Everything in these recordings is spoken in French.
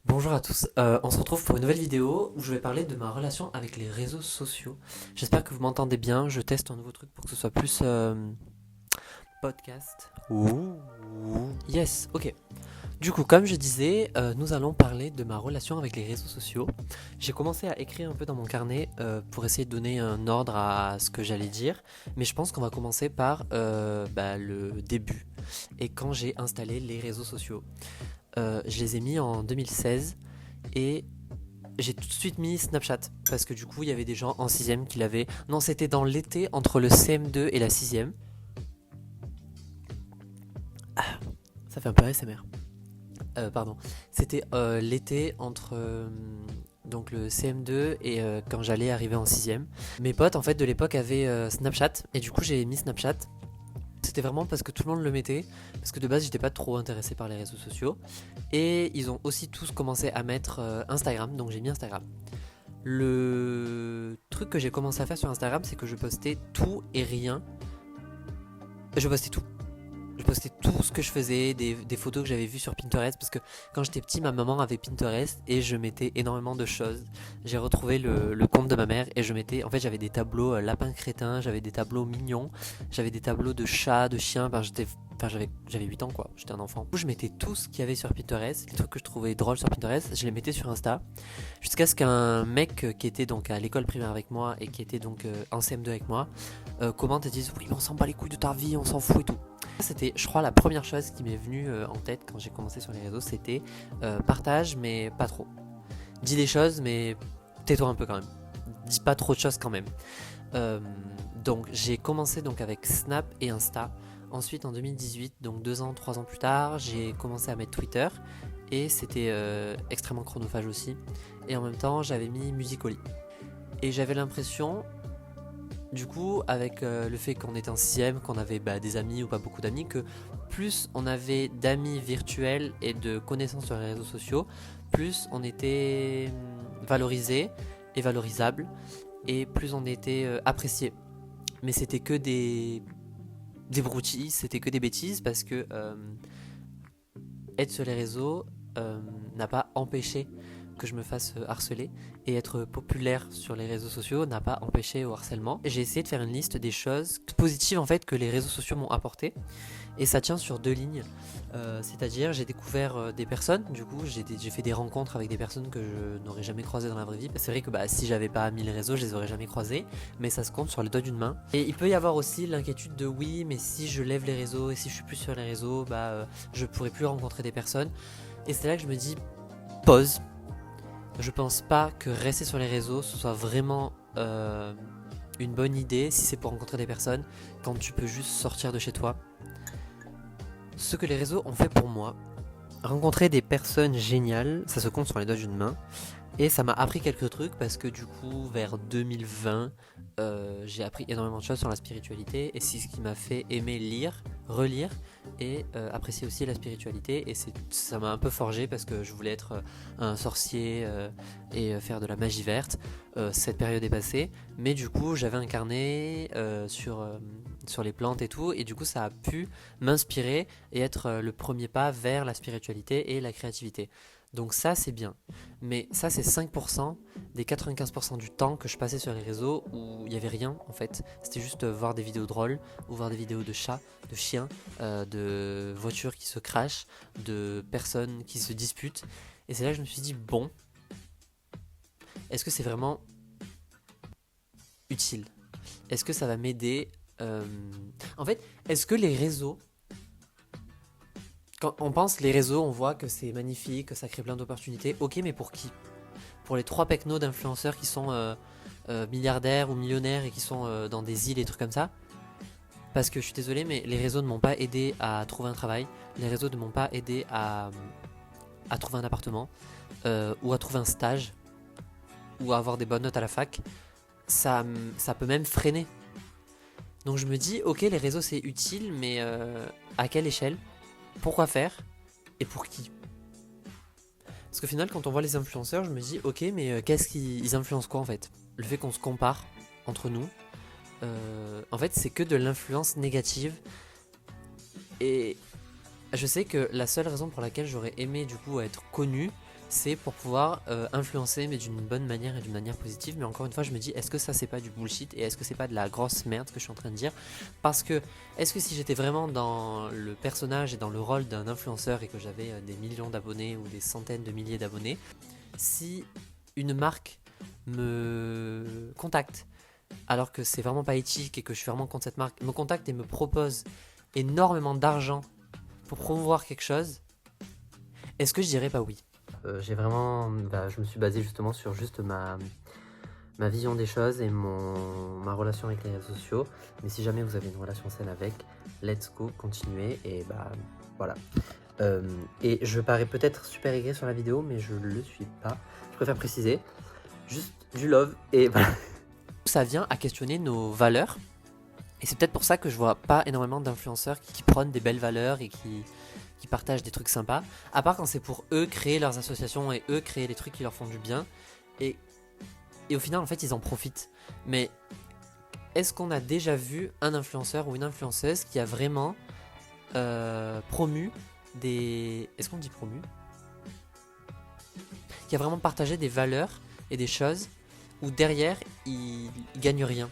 Bonjour à tous, on se retrouve pour une nouvelle vidéo où je vais parler de ma relation avec les réseaux sociaux. J'espère que vous m'entendez bien, je teste un nouveau truc pour que ce soit plus podcast. Ouh. Yes, ok. Du coup, comme je disais, nous allons parler de ma relation avec les réseaux sociaux. J'ai commencé à écrire un peu dans mon carnet pour essayer de donner un ordre à ce que j'allais dire, mais je pense qu'on va commencer par le début et quand j'ai installé les réseaux sociaux. Je les ai mis en 2016 et j'ai tout de suite mis Snapchat parce que du coup il y avait des gens en 6ème qui l'avaient. Non, c'était dans l'été entre le CM2 et la 6ème. Ça fait un peu ASMR. Pardon. C'était l'été entre donc le CM2 et quand j'allais arriver en 6ème. Mes potes en fait de l'époque avaient Snapchat et du coup j'ai mis Snapchat. C'était vraiment parce que tout le monde le mettait, parce que de base j'étais pas trop intéressé par les réseaux sociaux. Et ils ont aussi tous commencé à mettre Instagram, donc j'ai mis Instagram. Le truc que j'ai commencé à faire sur Instagram, c'est que je postais tout et rien. Je postais tout. Je postais tout ce que je faisais, des photos que j'avais vues sur Pinterest, parce que quand j'étais petit, ma maman avait Pinterest et je mettais énormément de choses. J'ai retrouvé le compte de ma mère et je mettais, en fait j'avais des tableaux lapins crétins, j'avais des tableaux mignons, j'avais des tableaux de chats, de chiens, j'avais 8 ans quoi, j'étais un enfant. Du coup, je mettais tout ce qu'il y avait sur Pinterest, les trucs que je trouvais drôles sur Pinterest, je les mettais sur Insta, jusqu'à ce qu'un mec qui était donc à l'école primaire avec moi et qui était donc en CM2 avec moi, commente et dise oui mais on s'en bat les couilles de ta vie, on s'en fout et tout. C'était, je crois, la première chose qui m'est venue en tête quand j'ai commencé sur les réseaux, c'était partage, mais pas trop. Dis des choses, mais tais-toi un peu quand même. Dis pas trop de choses quand même. Euh, donc j'ai commencé donc avec Snap et Insta. Ensuite en 2018, donc 2 ans, 3 ans plus tard, j'ai commencé à mettre Twitter. Et c'était extrêmement chronophage aussi. Et en même temps, j'avais mis Musical.ly. Et j'avais l'impression du coup, avec le fait qu'on était en 6ème, qu'on avait des amis ou pas beaucoup d'amis, que plus on avait d'amis virtuels et de connaissances sur les réseaux sociaux, plus on était valorisé et valorisable, et plus on était apprécié. Mais c'était que des broutilles, c'était que des bêtises, parce que être sur les réseaux n'a pas empêché que je me fasse harceler, et être populaire sur les réseaux sociaux n'a pas empêché au harcèlement. J'ai essayé de faire une liste des choses positives en fait que les réseaux sociaux m'ont apporté, et ça tient sur 2 lignes. C'est-à-dire j'ai découvert des personnes, du coup j'ai fait des rencontres avec des personnes que je n'aurais jamais croisées dans la vraie vie. C'est vrai que si j'avais pas mis les réseaux, je les aurais jamais croisées, mais ça se compte sur les doigts d'une main. Et il peut y avoir aussi l'inquiétude de oui, mais si je lève les réseaux et si je suis plus sur les réseaux, je pourrais plus rencontrer des personnes. Et c'est là que je me dis pause. Je pense pas que rester sur les réseaux ce soit vraiment une bonne idée si c'est pour rencontrer des personnes quand tu peux juste sortir de chez toi. Ce que les réseaux ont fait pour moi, rencontrer des personnes géniales, ça se compte sur les doigts d'une main. Et ça m'a appris quelques trucs parce que du coup, vers 2020, j'ai appris énormément de choses sur la spiritualité, et c'est ce qui m'a fait aimer lire, relire et apprécier aussi la spiritualité. Et ça m'a un peu forgé parce que je voulais être un sorcier et faire de la magie verte. Cette période est passée, mais du coup, j'avais un carnet sur les plantes et tout, et du coup, ça a pu m'inspirer et être le premier pas vers la spiritualité et la créativité. Donc ça c'est bien, mais ça c'est 5% des 95% du temps que je passais sur les réseaux où il n'y avait rien en fait. C'était juste voir des vidéos drôles, ou voir des vidéos de chats, de chiens, de voitures qui se crashent, de personnes qui se disputent. Et c'est là que je me suis dit, bon, est-ce que c'est vraiment utile? Est-ce que ça va m'aider En fait, est-ce que les réseaux, quand on pense les réseaux, on voit que c'est magnifique, que ça crée plein d'opportunités. Ok, mais pour qui? Pour les 3 pecnos d'influenceurs qui sont milliardaires ou millionnaires et qui sont dans des îles et trucs comme ça? Parce que je suis désolé, mais les réseaux ne m'ont pas aidé à trouver un travail. Les réseaux ne m'ont pas aidé à trouver un appartement, ou à trouver un stage, ou à avoir des bonnes notes à la fac. Ça peut même freiner. Donc je me dis, ok, les réseaux c'est utile, mais à quelle échelle? Pourquoi faire? Et pour qui? Parce qu'au final, quand on voit les influenceurs, je me dis, ok, mais qu'est-ce qu'ils influencent quoi en fait? Le fait qu'on se compare entre nous, en fait, c'est que de l'influence négative. Et je sais que la seule raison pour laquelle j'aurais aimé du coup être connu, c'est pour pouvoir influencer, mais d'une bonne manière et d'une manière positive. Mais encore une fois, je me dis, est-ce que ça c'est pas du bullshit et est-ce que c'est pas de la grosse merde que je suis en train de dire? Parce que, est-ce que si j'étais vraiment dans le personnage et dans le rôle d'un influenceur et que j'avais des millions d'abonnés ou des centaines de milliers d'abonnés, si une marque me contacte alors que c'est vraiment pas éthique et que je suis vraiment contre cette marque, me contacte et me propose énormément d'argent pour promouvoir quelque chose, est-ce que je dirais pas oui? J'ai vraiment, je me suis basé justement sur juste ma vision des choses et ma relation avec les réseaux sociaux. Mais si jamais vous avez une relation saine avec, let's go, continuez et voilà. Et je parais peut-être super aigri sur la vidéo, mais je le suis pas. Je préfère préciser, juste du love et voilà. Ça vient à questionner nos valeurs. Et c'est peut-être pour ça que je vois pas énormément d'influenceurs qui prônent des belles valeurs et qui partagent des trucs sympas. À part quand c'est pour eux créer leurs associations et eux créer les trucs qui leur font du bien. Et au final, en fait, ils en profitent. Mais est-ce qu'on a déjà vu un influenceur ou une influenceuse qui a vraiment promu des... Est-ce qu'on dit promu? Qui a vraiment partagé des valeurs et des choses où derrière, ils gagnent rien.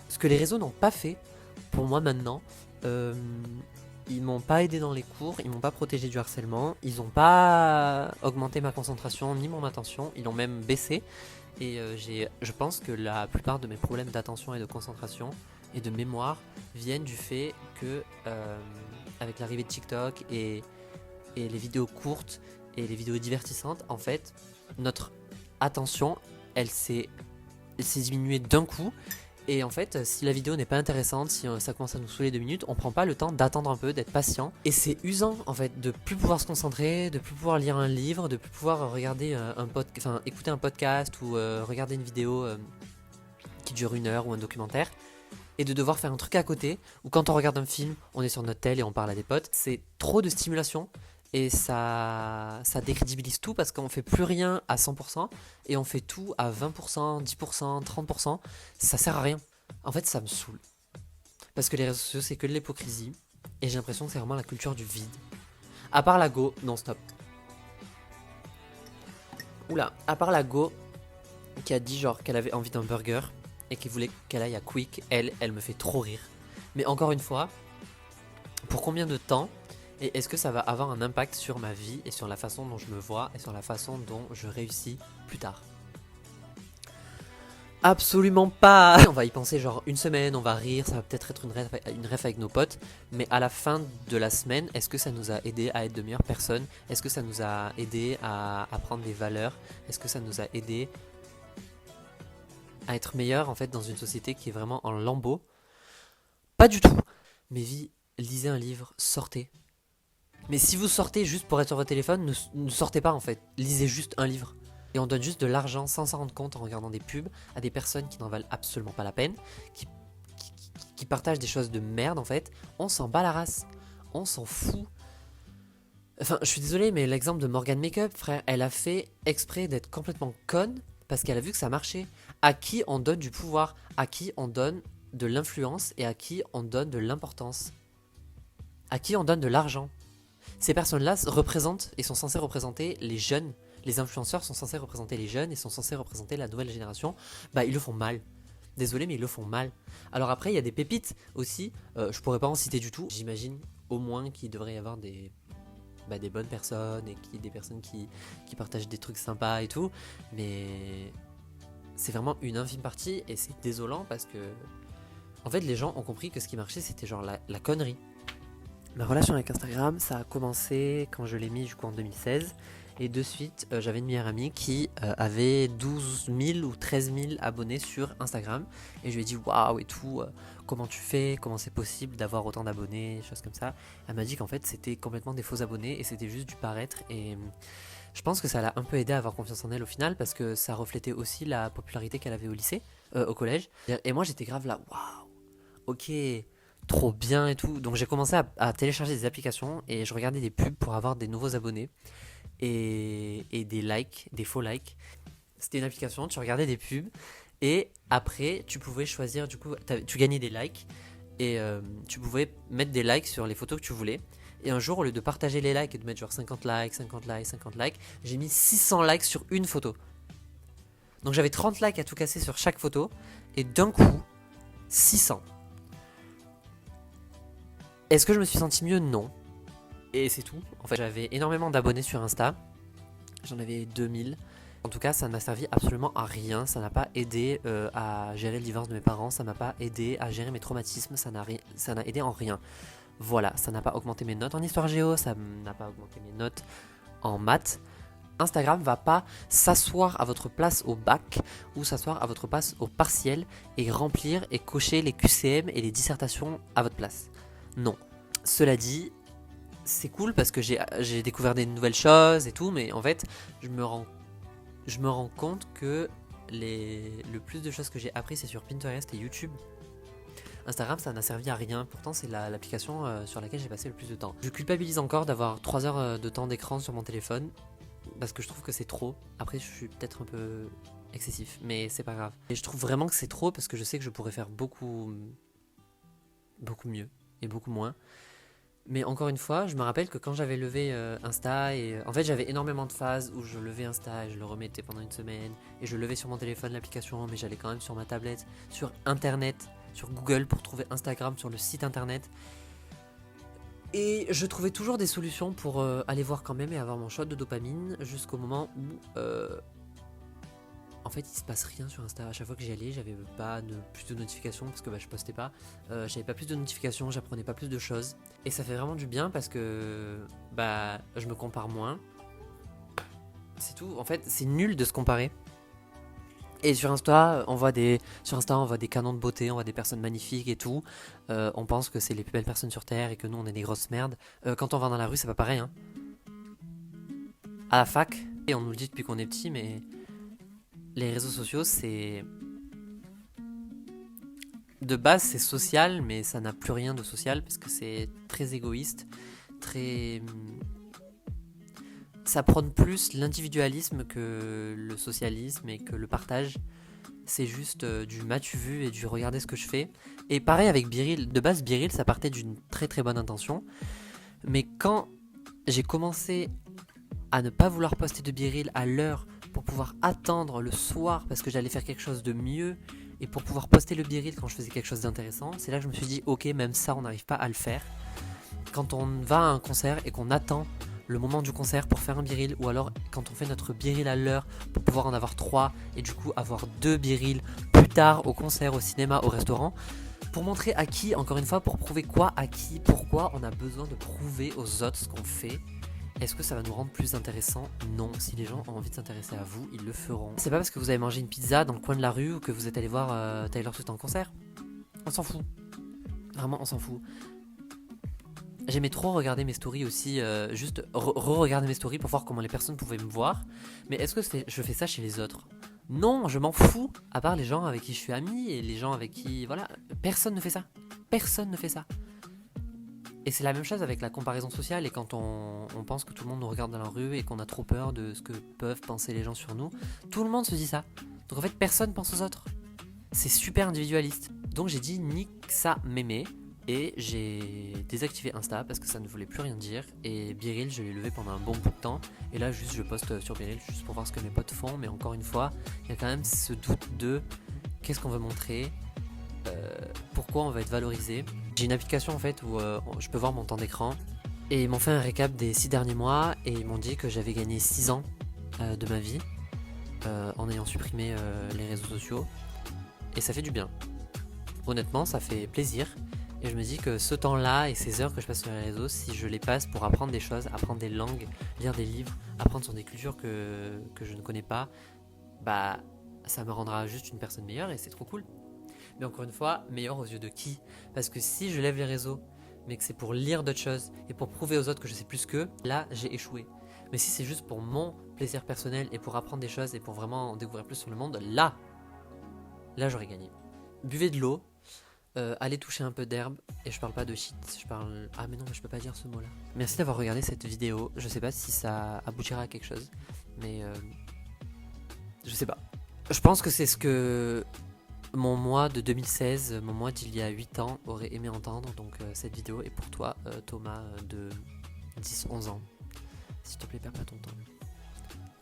Ce que les réseaux n'ont pas fait, pour moi maintenant, ils m'ont pas aidé dans les cours, ils m'ont pas protégé du harcèlement, ils ont pas augmenté ma concentration ni mon attention, ils l'ont même baissé. Et je pense que la plupart de mes problèmes d'attention et de concentration et de mémoire viennent du fait que, avec l'arrivée de TikTok et les vidéos courtes et les vidéos divertissantes, en fait, notre attention, elle s'est diminuée d'un coup. Et en fait, si la vidéo n'est pas intéressante, si ça commence à nous saouler 2 minutes, on prend pas le temps d'attendre un peu, d'être patient. Et c'est usant en fait, de plus pouvoir se concentrer, de plus pouvoir lire un livre, de plus pouvoir regarder écouter un podcast ou regarder une vidéo qui dure 1 heure ou un documentaire. Et de devoir faire un truc à côté, ou quand on regarde un film, on est sur notre tel et on parle à des potes. C'est trop de stimulation. Et ça décrédibilise tout parce qu'on fait plus rien à 100% et on fait tout à 20%, 10%, 30%. Ça sert à rien. En fait, ça me saoule. Parce que les réseaux sociaux, c'est que de l'hypocrisie. Et j'ai l'impression que c'est vraiment la culture du vide. À part la go, non stop. Oula, à part la go qui a dit genre qu'elle avait envie d'un burger et qui voulait qu'elle aille à Quick, elle me fait trop rire. Mais encore une fois, pour combien de temps? Et est-ce que ça va avoir un impact sur ma vie et sur la façon dont je me vois et sur la façon dont je réussis plus tard? Absolument pas. On va y penser genre 1 semaine, on va rire, ça va peut-être être une ref avec nos potes, mais à la fin de la semaine, est-ce que ça nous a aidé à être de meilleures personnes? Est-ce que ça nous a aidé à apprendre des valeurs? Est-ce que ça nous a aidé à être meilleurs en fait dans une société qui est vraiment en lambeaux? Pas du tout. Mes vies, lisez un livre, sortez. Mais si vous sortez juste pour être sur votre téléphone, ne sortez pas en fait. Lisez juste un livre. Et on donne juste de l'argent sans s'en rendre compte en regardant des pubs à des personnes qui n'en valent absolument pas la peine, qui partagent des choses de merde en fait. On s'en bat la race. On s'en fout. Enfin, je suis désolé, mais l'exemple de Morgan Makeup, frère, elle a fait exprès d'être complètement conne parce qu'elle a vu que ça marchait. À qui on donne du pouvoir? À qui on donne de l'influence? Et à qui on donne de l'importance? À qui on donne de l'argent? Ces personnes-là représentent et sont censées représenter les jeunes. Les influenceurs sont censés représenter les jeunes et sont censés représenter la nouvelle génération. Ils le font mal. Désolé, mais ils le font mal. Alors après, il y a des pépites aussi. Je pourrais pas en citer du tout. J'imagine au moins qu'il devrait y avoir des bonnes personnes et des personnes qui partagent des trucs sympas et tout. Mais c'est vraiment une infime partie et c'est désolant parce que en fait, les gens ont compris que ce qui marchait, c'était genre la connerie. Ma relation avec Instagram, ça a commencé quand je l'ai mis du coup en 2016. Et de suite, j'avais une meilleure amie qui avait 12 000 ou 13 000 abonnés sur Instagram. Et je lui ai dit waouh et tout, comment tu fais, comment c'est possible d'avoir autant d'abonnés, choses comme ça. Elle m'a dit qu'en fait c'était complètement des faux abonnés et c'était juste du paraître. Et je pense que ça l'a un peu aidé à avoir confiance en elle au final parce que ça reflétait aussi la popularité qu'elle avait au lycée, au collège. Et moi j'étais grave là, waouh, ok, trop bien et tout. Donc j'ai commencé à télécharger des applications et je regardais des pubs pour avoir des nouveaux abonnés et des likes, des faux likes. C'était une application, tu regardais des pubs et après tu pouvais choisir, du coup tu gagnais des likes et tu pouvais mettre des likes sur les photos que tu voulais. Et un jour, au lieu de partager les likes et de mettre genre 50 likes, 50 likes, 50 likes, j'ai mis 600 likes sur une photo. Donc j'avais 30 likes à tout casser sur chaque photo. Et d'un coup, 600. Est-ce que je me suis senti mieux? Non. Et c'est tout. En fait, j'avais énormément d'abonnés sur Insta. J'en avais 2000. En tout cas, ça ne m'a servi absolument à rien. Ça n'a pas aidé à gérer le divorce de mes parents. Ça m'a pas aidé à gérer mes traumatismes. Ça n'a aidé en rien. Voilà, ça n'a pas augmenté mes notes en histoire géo. Ça n'a pas augmenté mes notes en maths. Instagram va pas s'asseoir à votre place au bac ou s'asseoir à votre place au partiel et remplir et cocher les QCM et les dissertations à votre place. Non. Cela dit, c'est cool parce que j'ai découvert des nouvelles choses et tout, mais en fait, je me rends compte que le plus de choses que j'ai appris, c'est sur Pinterest et YouTube. Instagram, ça n'a servi à rien, pourtant c'est l'application sur laquelle j'ai passé le plus de temps. Je culpabilise encore d'avoir 3 heures de temps d'écran sur mon téléphone, parce que je trouve que c'est trop. Après, je suis peut-être un peu excessif, mais c'est pas grave. Et je trouve vraiment que c'est trop parce que je sais que je pourrais faire beaucoup mieux et beaucoup moins. Mais encore une fois, je me rappelle que quand j'avais levé Insta, et en fait j'avais énormément de phases où je levais Insta et je le remettais pendant une semaine, et je levais sur mon téléphone l'application, mais j'allais quand même sur ma tablette, sur internet, sur Google pour trouver Instagram sur le site internet. Et je trouvais toujours des solutions pour aller voir quand même et avoir mon shot de dopamine jusqu'au moment où en fait il se passe rien sur Insta. À chaque fois que j'y allais, j'avais pas plus de notifications parce que je postais pas. J'avais pas plus de notifications, j'apprenais pas plus de choses. Et ça fait vraiment du bien parce que je me compare moins. C'est tout. En fait, c'est nul de se comparer. Et sur Insta, on voit des canons de beauté, on voit des personnes magnifiques et tout. On pense que c'est les plus belles personnes sur Terre et que nous, on est des grosses merdes. Quand on va dans la rue, c'est pas pareil. Hein. À la fac, et on nous le dit depuis qu'on est petit, mais les réseaux sociaux, c'est... De base, c'est social, mais ça n'a plus rien de social parce que c'est très égoïste, très... Ça prône plus l'individualisme que le socialisme et que le partage. C'est juste du m'as-tu vu et du regarder ce que je fais. Et pareil avec Biril. De base, Biril, ça partait d'une très très bonne intention. Mais quand j'ai commencé à ne pas vouloir poster de Biril à l'heure pour pouvoir attendre le soir parce que j'allais faire quelque chose de mieux et pour pouvoir poster le Biril quand je faisais quelque chose d'intéressant, c'est là que je me suis dit ok, même ça on n'arrive pas à le faire. Quand on va à un concert et qu'on attend le moment du concert pour faire un biril, ou alors quand on fait notre biril à l'heure pour pouvoir en avoir 3 et du coup avoir 2 birils plus tard au concert, au cinéma, au restaurant, pour montrer à qui, encore une fois, pour prouver quoi, à qui, pourquoi on a besoin de prouver aux autres ce qu'on fait. Est-ce que ça va nous rendre plus intéressant? Non. Si les gens ont envie de s'intéresser à vous, ils le feront. C'est pas parce que vous avez mangé une pizza dans le coin de la rue ou que vous êtes allé voir Taylor Swift en concert. On s'en fout. Vraiment, on s'en fout. J'aimais trop regarder mes stories aussi, juste re-regarder mes stories pour voir comment les personnes pouvaient me voir. Mais est-ce que je fais ça chez les autres? Non, je m'en fous. À part les gens avec qui je suis ami et les gens avec qui... Voilà, personne ne fait ça. Personne ne fait ça. Et c'est la même chose avec la comparaison sociale et quand on pense que tout le monde nous regarde dans la rue et qu'on a trop peur de ce que peuvent penser les gens sur nous. Tout le monde se dit ça. Donc en fait, personne pense aux autres. C'est super individualiste. Donc j'ai dit nique ça mémé. Et j'ai désactivé Insta parce que ça ne voulait plus rien dire. Et Biril, je l'ai levé pendant un bon bout de temps. Et là, juste, je poste sur Biril juste pour voir ce que mes potes font. Mais encore une fois, il y a quand même ce doute de qu'est-ce qu'on veut montrer, pourquoi on va être valorisé. J'ai une application en fait où je peux voir mon temps d'écran. Et ils m'ont fait un récap des 6 derniers mois. Et ils m'ont dit que j'avais gagné 6 ans de ma vie en ayant supprimé les réseaux sociaux. Et ça fait du bien. Honnêtement, ça fait plaisir. Et je me dis que ce temps-là et ces heures que je passe sur les réseaux, si je les passe pour apprendre des choses, apprendre des langues, lire des livres, apprendre sur des cultures que je ne connais pas, ça me rendra juste une personne meilleure et c'est trop cool. Mais encore une fois, meilleure aux yeux de qui? Parce que si je lève les réseaux, mais que c'est pour lire d'autres choses et pour prouver aux autres que je sais plus qu'eux, là j'ai échoué. Mais si c'est juste pour mon plaisir personnel et pour apprendre des choses et pour vraiment en découvrir plus sur le monde, là j'aurais gagné. Buvez de l'eau. Allez toucher un peu d'herbe. Et je parle pas de shit, je parle... Ah mais non, mais je peux pas dire ce mot là. Merci d'avoir regardé cette vidéo. Je sais pas si ça aboutira à quelque chose, mais je sais pas. Je pense que c'est ce que mon moi de 2016, mon moi d'il y a 8 ans aurait aimé entendre. Donc cette vidéo est pour toi, Thomas de 10-11 ans. S'il te plaît, perds pas ton temps.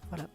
Voilà.